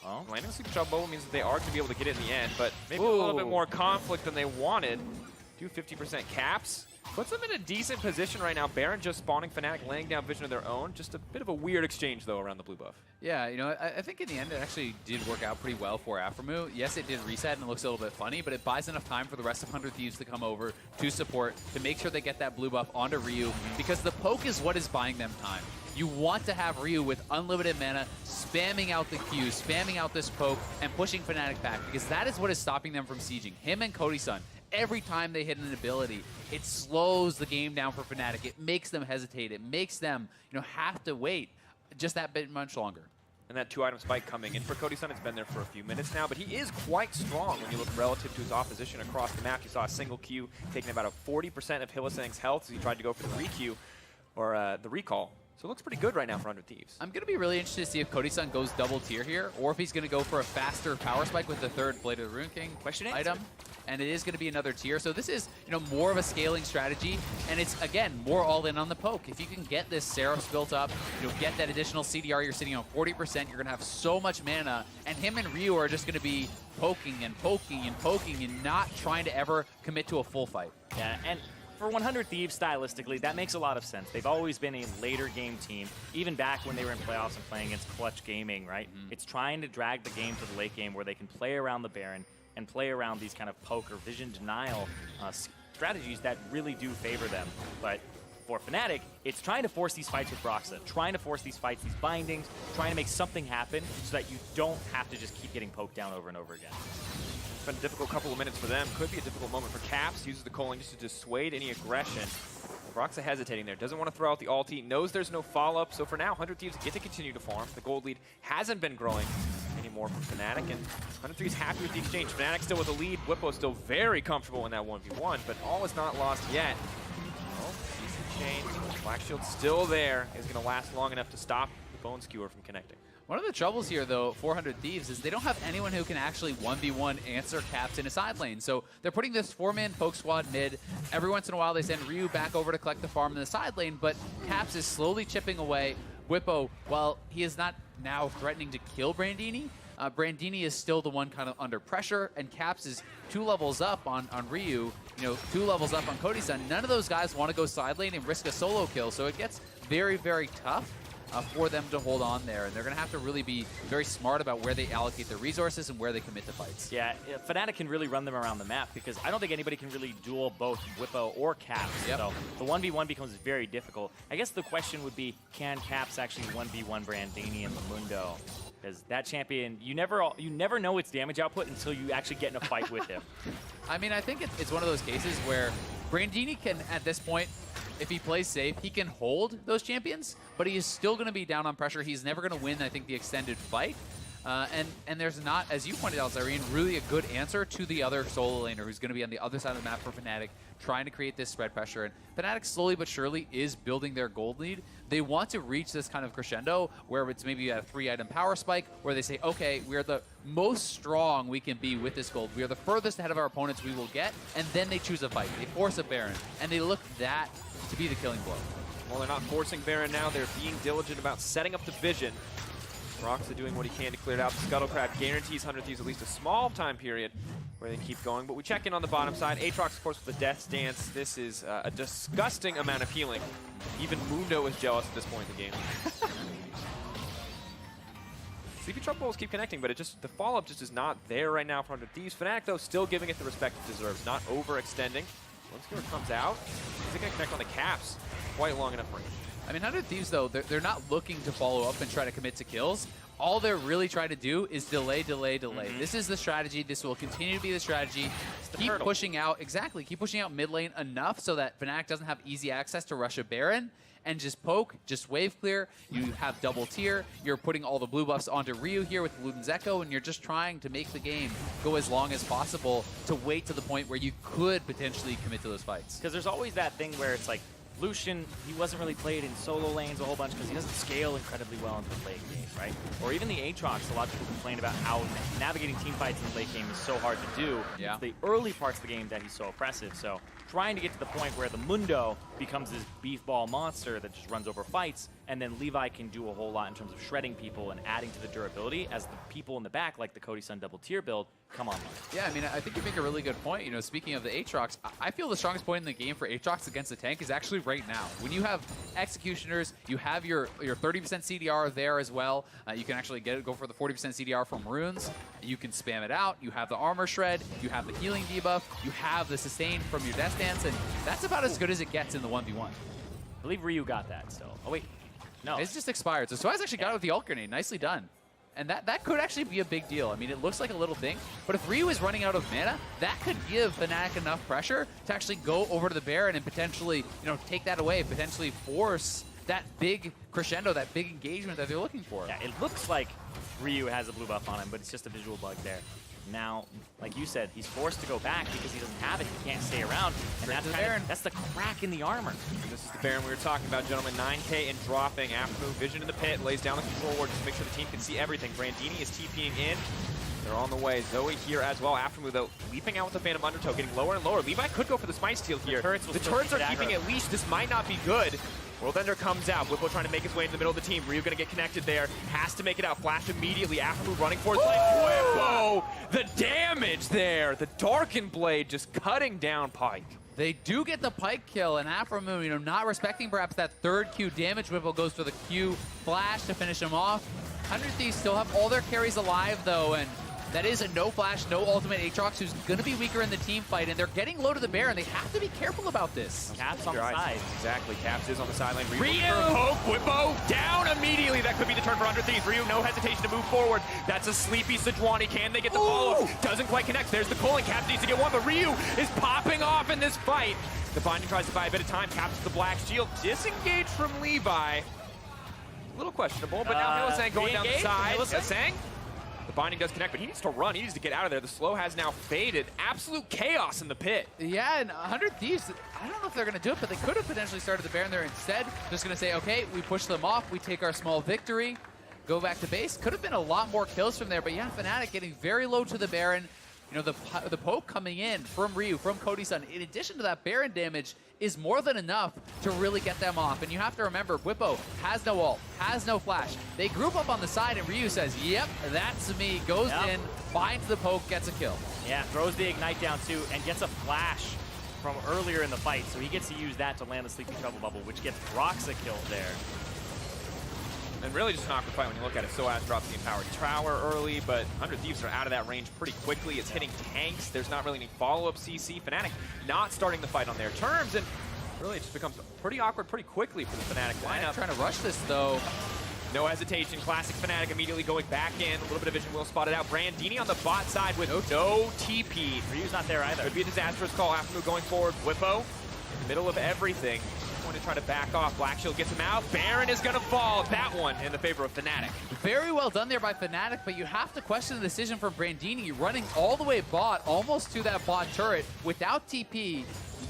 Well, landing Sleep Trouble means that they are going to be able to get it in the end, but maybe a little bit more conflict than they wanted. Do 50% caps. Puts them in a decent position right now. Baron just spawning, Fnatic laying down vision of their own. Just a bit of a weird exchange, though, around the blue buff. Yeah, you know, I think in the end it actually did work out pretty well for Aphromoo. Yes, it did reset and it looks a little bit funny, but it buys enough time for the rest of 100 Thieves to come over to support, to make sure they get that blue buff onto Ryu, because the poke is what is buying them time. You want to have Ryu with unlimited mana, spamming out the Q, spamming out this poke, and pushing Fnatic back, because that is what is stopping them from sieging. Him and Cody Sun, every time they hit an ability, it slows the game down for Fnatic. It makes them hesitate. It makes them, you know, have to wait just that bit much longer. And that 2-item spike coming in for Cody Sun. It's been there for a few minutes now, but he is quite strong when you look relative to his opposition across the map. You saw a single Q taking about a 40% of Hylissang's health as he tried to go for the re-Q, or the recall. So it looks pretty good right now for 100 Thieves. I'm going to be really interested to see if Cody-san goes double tier here, or if he's going to go for a faster power spike with the third Blade of the Rune King item. And it is going to be another tier. So this is, more of a scaling strategy. And it's, again, more all in on the poke. If you can get this Seraphs built up, get that additional CDR, you're sitting on 40%, you're going to have so much mana. And him and Ryu are just going to be poking and poking and poking and not trying to ever commit to a full fight. Yeah, and for 100 Thieves, stylistically, that makes a lot of sense. They've always been a later game team, even back when they were in playoffs and playing against Clutch Gaming, right? It's trying to drag the game to the late game where they can play around the Baron and play around these kind of poke or vision denial strategies that really do favor them. But for Fnatic, it's trying to force these fights with Broxah, trying to force these fights, these bindings, trying to make something happen so that you don't have to just keep getting poked down over and over again. It's been a difficult couple of minutes for them. Could be a difficult moment for Caps. Uses the Culling just to dissuade any aggression. Broxah hesitating there. Doesn't want to throw out the ulti. Knows there's no follow-up. So for now, 100 Thieves get to continue to farm. The gold lead hasn't been growing anymore from Fnatic. And 100 Thieves happy with the exchange. Fnatic still with the lead. Whippo still very comfortable in that 1v1. But all is not lost yet. Oh, decent change. Black Shield still there. Is going to last long enough to stop the Bone Skewer from connecting. One of the troubles here, though, 400 Thieves, is they don't have anyone who can actually 1v1 answer Caps in a side lane. So they're putting this 4-man poke squad mid. Every once in a while, they send Ryu back over to collect the farm in the side lane, but Caps is slowly chipping away. Whippo, while he is not now threatening to kill Brandini, Brandini is still the one kind of under pressure, and Caps is 2 levels up on Ryu, 2 levels up on Cody-san. None of those guys want to go side lane and risk a solo kill, so it gets very, very tough for them to hold on there, and they're going to have to really be very smart about where they allocate their resources and where they commit to fights. Yeah, Fnatic can really run them around the map because I don't think anybody can really duel both Whippo or Caps. Yep. So the 1v1 becomes very difficult. I guess the question would be, can Caps actually 1v1 Brandini and the Mundo? Because that champion, you never know its damage output until you actually get in a fight with him. I mean, I think it's one of those cases where Brandini can, at this point, if he plays safe, he can hold those champions, but he is still going to be down on pressure. He's never going to win, I think, the extended fight. And there's not, as you pointed out, Zyrene, really a good answer to the other solo laner who's going to be on the other side of the map for Fnatic, trying to create this spread pressure. And Fnatic slowly but surely is building their gold lead. They want to reach this kind of crescendo where it's maybe a 3-item power spike, where they say, okay, we're the most strong we can be with this gold. We are the furthest ahead of our opponents we will get, and then they choose a fight. They force a Baron, and they look that to be the killing blow. Well, they're not forcing Baron now. They're being diligent about setting up the vision. Broxah doing what he can to clear it out. The Scuttlecraft guarantees 100 Thieves at least a small time period where they can keep going. But we check in on the bottom side. Aatrox, of course, with the Death Stance. This is a disgusting amount of healing. Even Mundo is jealous at this point in the game. Sleepy Troubles keep connecting, but the follow-up just is not there right now for 100 Thieves. Fnatic, though, still giving it the respect it deserves, not overextending. Once Skewer comes out, he's going to connect on the Caps. Quite long enough range. I mean, 100 Thieves, though, they're not looking to follow up and try to commit to kills. All they're really trying to do is delay, delay, delay. This is the strategy. This will continue to be the strategy. Keep pushing out, exactly, keep pushing out mid lane enough so that Fnatic doesn't have easy access to rush a Baron, and just poke, just wave clear. You have double tier. You're putting all the blue buffs onto Ryu here with Luden's Echo, and you're just trying to make the game go as long as possible to wait to the point where you could potentially commit to those fights. Because there's always that thing where it's like, Lucian, he wasn't really played in solo lanes a whole bunch because he doesn't scale incredibly well into the late game, right? Or even the Aatrox, a lot of people complain about how navigating team fights in the late game is so hard to do. Yeah. It's the early parts of the game that he's so oppressive. So trying to get to the point where the Mundo becomes this beefball monster that just runs over fights, and then Levi can do a whole lot in terms of shredding people and adding to the durability as the people in the back, like the Cody-Sun double tier build, come online. Yeah, I mean, I think you make a really good point. Speaking of the Aatrox, I feel the strongest point in the game for Aatrox against the tank is actually right now. When you have Executioners, you have your 30% CDR there as well. You can actually go for the 40% CDR from Runes. You can spam it out. You have the armor shred. You have the healing debuff. You have the sustain from your Death Dance, and that's about as good as it gets in the 1v1. I believe Ryu got that still. Oh, wait. No. It's just expired. So Swaz actually got it with the ult grenade. Nicely done. And that could actually be a big deal. I mean, it looks like a little thing, but if Ryu is running out of mana, that could give Fnatic enough pressure to actually go over to the Baron and potentially, take that away, potentially force that big crescendo, that big engagement that they're looking for. Yeah, it looks like Ryu has a blue buff on him, but it's just a visual bug there. Now, like you said, he's forced to go back because he doesn't have it. He can't stay around. And that's the crack in the armor. And this is the Baron we were talking about, gentlemen. 9K and dropping. Aftermove, vision in the pit, lays down the control ward just to make sure the team can see everything. Brandini is TPing in. They're on the way. Zoe here as well. Aftermove, though, leaping out with the Phantom Undertow, getting lower and lower. Levi could go for the Smite Steal here. The turrets are keeping at least. This might not be good. World Ender comes out. Whippo trying to make his way into the middle of the team. Ryu going to get connected there. Has to make it out. Flash immediately. Aftermove running for his life. Whippo! The damage there. The Darkened Blade just cutting down Pike. They do get the Pike kill, and Afromoon, not respecting perhaps that third Q damage. Whippo goes for the Q flash to finish him off. 100 Thieves still have all their carries alive, though, and that is a no flash, no ultimate Aatrox, who's going to be weaker in the team fight, and they're getting low to the Baron. They have to be careful about this. Caps on the side. Exactly. Caps is on the sideline. Ryu! Poke. Whippo down immediately. That could be the turn for 100 Thieves. Ryu, no hesitation to move forward. That's a sleepy Sejuani. Can they get the follow-up? Doesn't quite connect. There's the calling. Caps needs to get one, but Ryu is popping off in this fight. The Binding tries to buy a bit of time. Caps the Black Shield. Disengaged from Levi. A little questionable, but now Hillesang going down the side. Hillesang? The Binding does connect, but he needs to run. He needs to get out of there. The slow has now faded. Absolute chaos in the pit. Yeah, and 100 Thieves, I don't know if they're going to do it, but they could have potentially started the Baron there instead. Just going to say, okay, we push them off. We take our small victory. Go back to base. Could have been a lot more kills from there, but yeah, Fnatic getting very low to the Baron. The poke coming in from Ryu, from Cody-san, in addition to that Baron damage, is more than enough to really get them off. And you have to remember, Whippo has no ult, has no flash. They group up on the side, and Ryu says, yep, that's me. Goes in, finds the poke, gets a kill. Yeah, throws the Ignite down too, and gets a flash from earlier in the fight. So he gets to use that to land the Sleepy Trouble Bubble, which gets Roxa killed there. And really just an awkward fight when you look at it. Soaz drops the Empowered Tower early, but 100 Thieves are out of that range pretty quickly. It's hitting tanks. There's not really any follow-up CC. Fnatic not starting the fight on their terms, and really it just becomes pretty awkward pretty quickly for the Fnatic lineup. Trying to rush this, though. No hesitation. Classic Fnatic immediately going back in. A little bit of vision will spot it out. Brandini on the bot side with no TP. Ryu's not there either. Could be a disastrous call. Aftermove going forward. Whippo in the middle of everything. Going to try to back off. Black Shield gets him out. Baron is going to fall. That one in the favor of Fnatic. Very well done there by Fnatic, but you have to question the decision from Brandini running all the way bot, almost to that bot turret, without TP,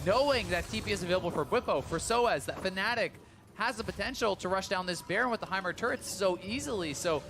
knowing that TP is available for Whippo, for Soaz, that Fnatic has the potential to rush down this Baron with the Heimer turrets so easily. So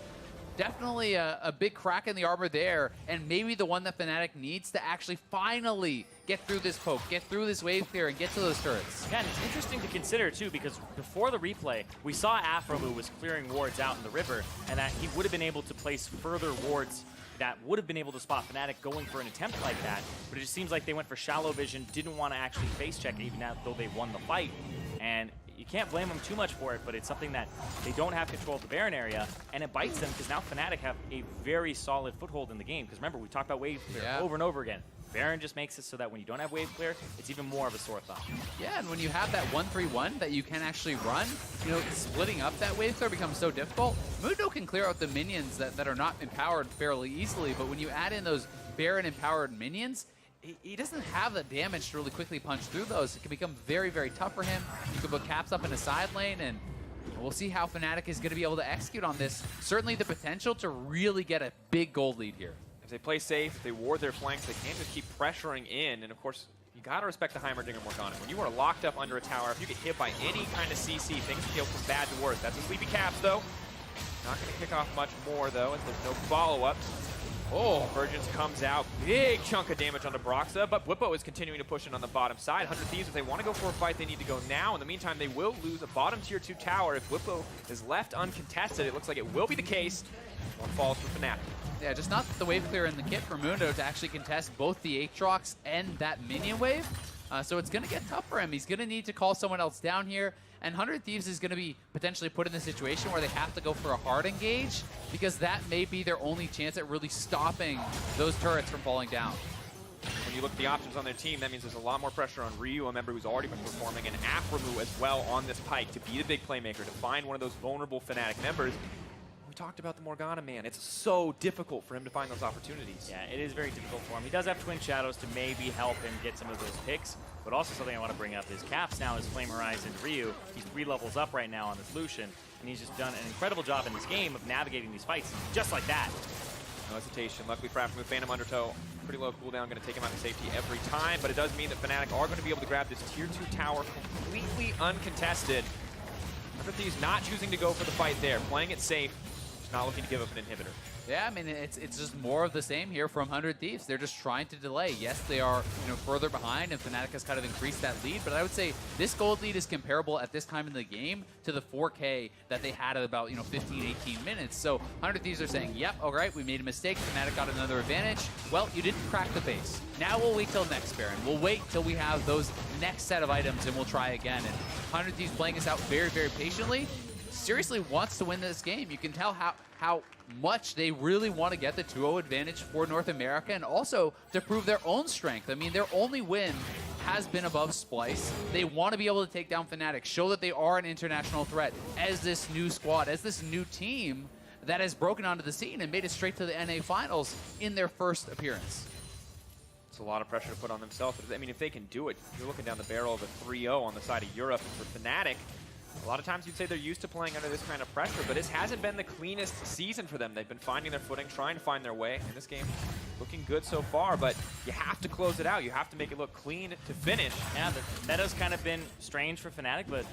definitely a big crack in the armor there, and maybe the one that Fnatic needs to actually finally get through this poke, get through this wave clear, and get to those turrets. Yeah, and it's interesting to consider, too, because before the replay, we saw Afromu was clearing wards out in the river, and that he would have been able to place further wards that would have been able to spot Fnatic going for an attempt like that. But it just seems like they went for shallow vision, didn't want to actually face check, even though they won the fight. And you can't blame them too much for it, but it's something that they don't have control of the Baron area, and it bites them because now Fnatic have a very solid foothold in the game. Because remember, we talked about wave clear over and over again. Baron just makes it so that when you don't have wave clear, it's even more of a sore thumb. Yeah, and when you have that 1-3-1 that you can actually run, splitting up that wave clear becomes so difficult. Mundo can clear out the minions that are not empowered fairly easily, but when you add in those Baron empowered minions, he doesn't have the damage to really quickly punch through those. It can become very, very tough for him. You can put Caps up in a side lane, and we'll see how Fnatic is going to be able to execute on this. Certainly the potential to really get a big gold lead here. If they play safe, if they ward their flanks, they can just keep pressuring in. And of course, you got to respect the Heimerdinger Morgana. When you are locked up under a tower, if you get hit by any kind of CC, things can go from bad to worse. That's a Sleepy Caps, though. Not going to kick off much more, though, as there's no follow-up. Oh, Virgins comes out. Big chunk of damage onto Broxa, but Whippo is continuing to push in on the bottom side. 100 Thieves, if they want to go for a fight, they need to go now. In the meantime, they will lose a bottom tier 2 tower. If Whippo is left uncontested, it looks like it will be the case. One falls for Fnatic. Yeah, just not the wave clear in the kit for Mundo to actually contest both the Aatrox and that minion wave. So it's going to get tough for him. He's going to need to call someone else down here. And 100 Thieves is going to be potentially put in a situation where they have to go for a hard engage, because that may be their only chance at really stopping those turrets from falling down. When you look at the options on their team, that means there's a lot more pressure on Ryu, a member who's already been performing, and Afromu as well on this Pike to be the big playmaker, to find one of those vulnerable Fnatic members. We talked about the Morgana man. It's so difficult for him to find those opportunities. Yeah, it is very difficult for him. He does have Twin Shadows to maybe help him get some of those picks, but also something I want to bring up is Caps now is Flame Horizon Ryu. He's 3 levels up right now on this Lucian, and he's just done an incredible job in this game of navigating these fights just like that. No hesitation. Luckily for Aftermove, Phantom Undertow, pretty low cooldown, going to take him out to safety every time, but it does mean that Fnatic are going to be able to grab this tier 2 tower completely uncontested. Thieves not choosing to go for the fight there, playing it safe, just not looking to give up an inhibitor. Yeah, I mean, it's just more of the same here from 100 Thieves. They're just trying to delay. Yes, they are further behind, and Fnatic has kind of increased that lead, but I would say this gold lead is comparable at this time in the game to the 4K that they had at about 15, 18 minutes. So 100 Thieves are saying, yep, all right, we made a mistake. Fnatic got another advantage. Well, you didn't crack the base. Now we'll wait till next Baron. We'll wait till we have those next set of items, and we'll try again. And 100 Thieves playing this out very, very patiently. Seriously wants to win this game. You can tell how much they really want to get the 2-0 advantage for North America, and also to prove their own strength. I mean, their only win has been above Splice. They want to be able to take down Fnatic, show that they are an international threat as this new squad, as this new team that has broken onto the scene and made it straight to the NA Finals in their first appearance. It's a lot of pressure to put on themselves. I mean, if they can do it, you're looking down the barrel of a 3-0 on the side of Europe. And for Fnatic, a lot of times you'd say they're used to playing under this kind of pressure, but this hasn't been the cleanest season for them. They've been finding their footing, trying to find their way. In this game, looking good so far, but you have to close it out. You have to make it look clean to finish. Yeah, the meta's kind of been strange for Fnatic, but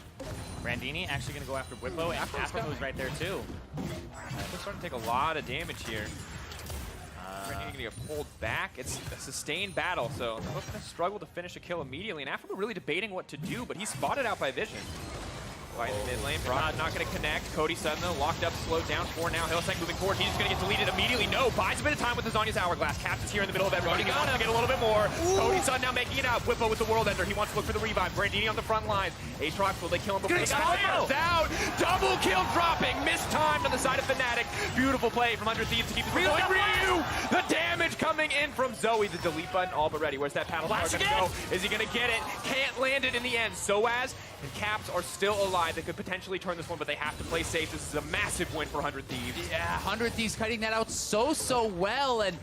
Brandini actually going to go after Whippo, and Afro's right there too. They're starting to take a lot of damage here. Brandini going to get pulled back. It's a sustained battle, so they're going to struggle to finish a kill immediately. And Afro really debating what to do, but he's spotted out by Vision. Right in the mid lane, Brock not going to connect. Cody Sutton, though, locked up, slowed down for now. Hillsang moving forward. He's just going to get deleted immediately. No, buys a bit of time with his Zanya's Hourglass. Caps is here in the middle of everybody. Wants to get a little bit more. Ooh. Cody Sutton now making it out. Whippo with the World Ender. He wants to look for the revive. Brandini on the front lines. Aatrox, will they kill him before he got down? Double kill dropping. Mistimed on the side of Fnatic. Beautiful play from 100 Thieves to keep this going. Ryu! The damage coming in from Zoe. The delete button all but ready. Where's that paddle going to go? Is he going to get it? Can't land it in the end. Soaz and Caps are still alive. They could potentially turn this one, but they have to play safe. This is a massive win for 100 Thieves. Yeah, 100 Thieves cutting that out so well, and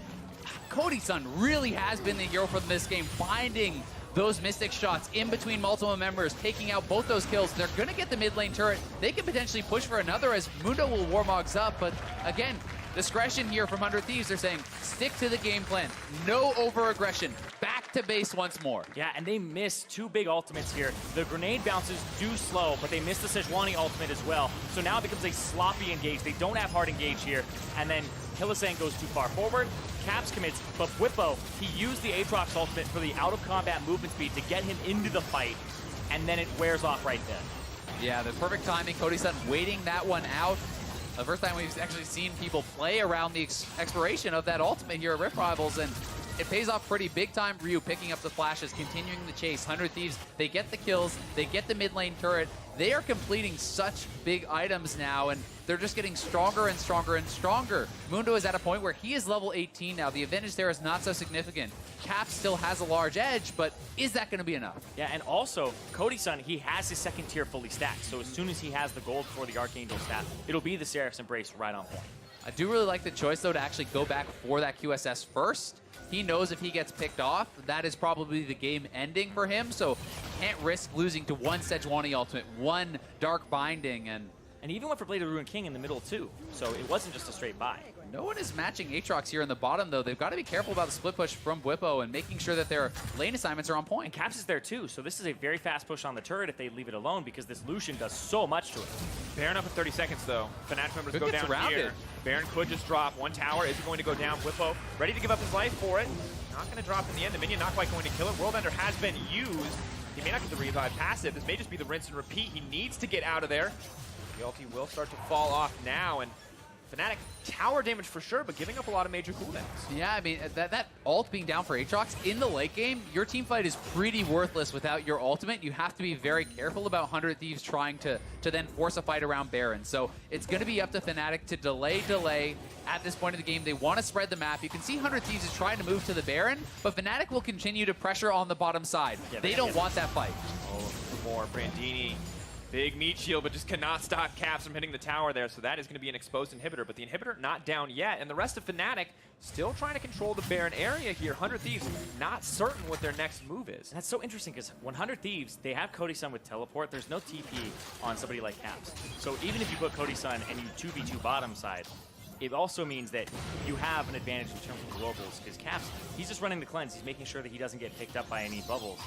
Cody Sun really has been the hero from this game, finding those Mystic shots in between multiple members, taking out both those kills. They're going to get the mid lane turret. They can potentially push for another as Mundo will Warmogs up, but again, discretion here from 100 Thieves. They're saying, stick to the game plan. No over-aggression. Back to base once more. Yeah, and they missed two big ultimates here. The grenade bounces do slow, but they missed the Sejuani ultimate as well. So now it becomes a sloppy engage. They don't have hard engage here. And then Hylissang goes too far forward. Caps commits, but Whippo, he used the Aatrox ultimate for the out-of-combat movement speed to get him into the fight, and then it wears off right then. Yeah, the perfect timing. Cody Sutton waiting that one out. The first time we've actually seen people play around the expiration of that ultimate here at Rift Rivals, and it pays off pretty big time. Ryu picking up the flashes, continuing the chase. 100 Thieves, they get the kills, they get the mid lane turret. They are completing such big items now, and they're just getting stronger and stronger and stronger. Mundo is at a point where he is level 18 now. The advantage there is not so significant. Cap still has a large edge, but is that going to be enough? Yeah, and also, Cody Sun, he has his second tier fully stacked, so as soon as he has the gold for the Archangel staff, it'll be the Seraph's Embrace right on point. I do really like the choice, though, to actually go back for that QSS first. He knows if he gets picked off, that is probably the game ending for him, so can't risk losing to one Sejuani ultimate, one Dark Binding, and he even went for Blade of the Ruined King in the middle, too, so it wasn't just a straight buy. No one is matching Aatrox here in the bottom, though. They've got to be careful about the split push from Whippo and making sure that their lane assignments are on point. And Caps is there, too, so this is a very fast push on the turret if they leave it alone, because this Lucian does so much to it. Baron up in 30 seconds, though. Fnatic members go down here. Baron could just drop. One tower is going to go down. Whippo ready to give up his life for it. Not going to drop in the end. The minion not quite going to kill it. World Ender has been used. He may not get the revive passive. This may just be the rinse and repeat. He needs to get out of there. The ulti will start to fall off now, and Fnatic tower damage for sure, but giving up a lot of major cooldowns. Yeah, I mean, that ult being down for Aatrox in the late game, your team fight is pretty worthless without your ultimate. You have to be very careful about 100 Thieves trying to then force a fight around Baron. So it's going to be up to Fnatic to delay at this point of the game. They want to spread the map. You can see 100 Thieves is trying to move to the Baron, but Fnatic will continue to pressure on the bottom side. Yeah, they don't want that fight. Oh, more Brandini. Big meat shield, but just cannot stop Caps from hitting the tower there, so that is going to be an exposed inhibitor, but the inhibitor not down yet, and the rest of Fnatic still trying to control the Baron area here. 100 Thieves not certain what their next move is. And that's so interesting, because 100 Thieves, they have Cody Sun with teleport. There's no TP on somebody like Caps. So even if you put Cody Sun and you 2v2 bottom side, it also means that you have an advantage in terms of globals, because Caps, he's just running the cleanse. He's making sure that he doesn't get picked up by any bubbles.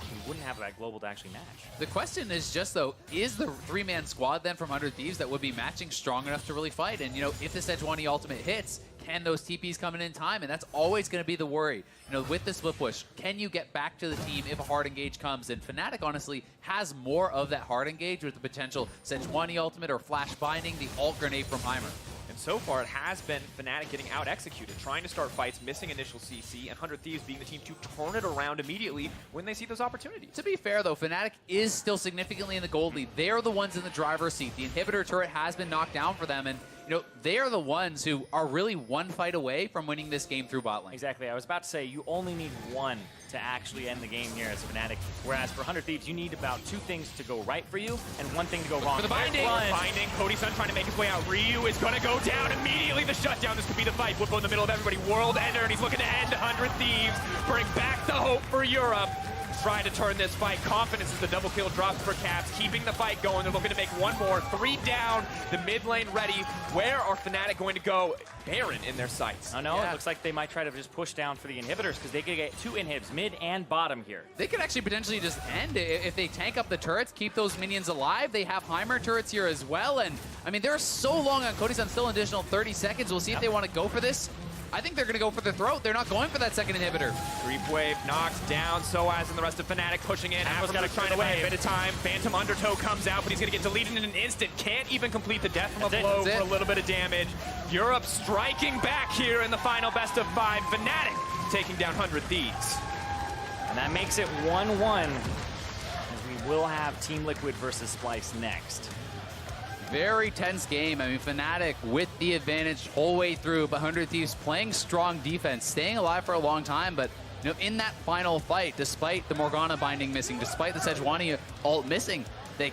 He wouldn't have that global to actually match. The question is just, though, is the three-man squad then from 100 Thieves that would be matching strong enough to really fight? And, you know, if the Sejuani ultimate hits, can those TPs come in time? And that's always going to be the worry. You know, with the split push, can you get back to the team if a hard engage comes? And Fnatic, honestly, has more of that hard engage with the potential Sejuani ultimate or flash binding, the alt grenade from Heimer. And so far, it has been Fnatic getting out-executed, trying to start fights, missing initial CC, and 100 Thieves being the team to turn it around immediately when they see those opportunities. To be fair, though, Fnatic is still significantly in the gold lead. They're the ones in the driver's seat. The inhibitor turret has been knocked down for them, and you know, they are the ones who are really one fight away from winning this game through bot lane. Exactly. I was about to say, you only need one to actually end the game here as Fnatic, whereas for 100 Thieves, you need about 2 things to go right for you and 1 thing to go wrong. For the binding! Cody Sun trying to make his way out. Ryu is going to go down immediately. The shutdown. This could be the fight. Whippo in the middle of everybody. World Ender, and he's looking to end 100 Thieves. Bring back the hope for Europe. Trying to turn this fight. Confidence as the double kill drops for Caps, keeping the fight going. They're looking to make 1 more. 3 down. The mid lane ready. Where are Fnatic going to go? Baron in their sights. Oh no, it looks like they might try to just push down for the inhibitors because they could get 2 inhibs, mid and bottom here. They could actually potentially just end it if they tank up the turrets, keep those minions alive. They have Heimer turrets here as well, and I mean, they're so long on Cody Sun, still an additional 30 seconds. We'll see if they want to go for this. I think they're going to go for the throat. They're not going for that second inhibitor. Creep wave knocks down Soaz and the rest of Fnatic pushing in. Africa's got to try to buy a bit of time. Phantom Undertow comes out, but he's going to get deleted in an instant. Can't even complete the death from a blow for a little bit of damage. Europe striking back here in the final best of 5. Fnatic taking down 100 Thieves. And that makes it 1-1, as we will have Team Liquid versus Splice next. Very tense game. I mean, Fnatic with the advantage whole way through, but 100 Thieves playing strong defense, staying alive for a long time, but you know, in that final fight, despite the Morgana binding missing, despite the Sejuani ult missing, they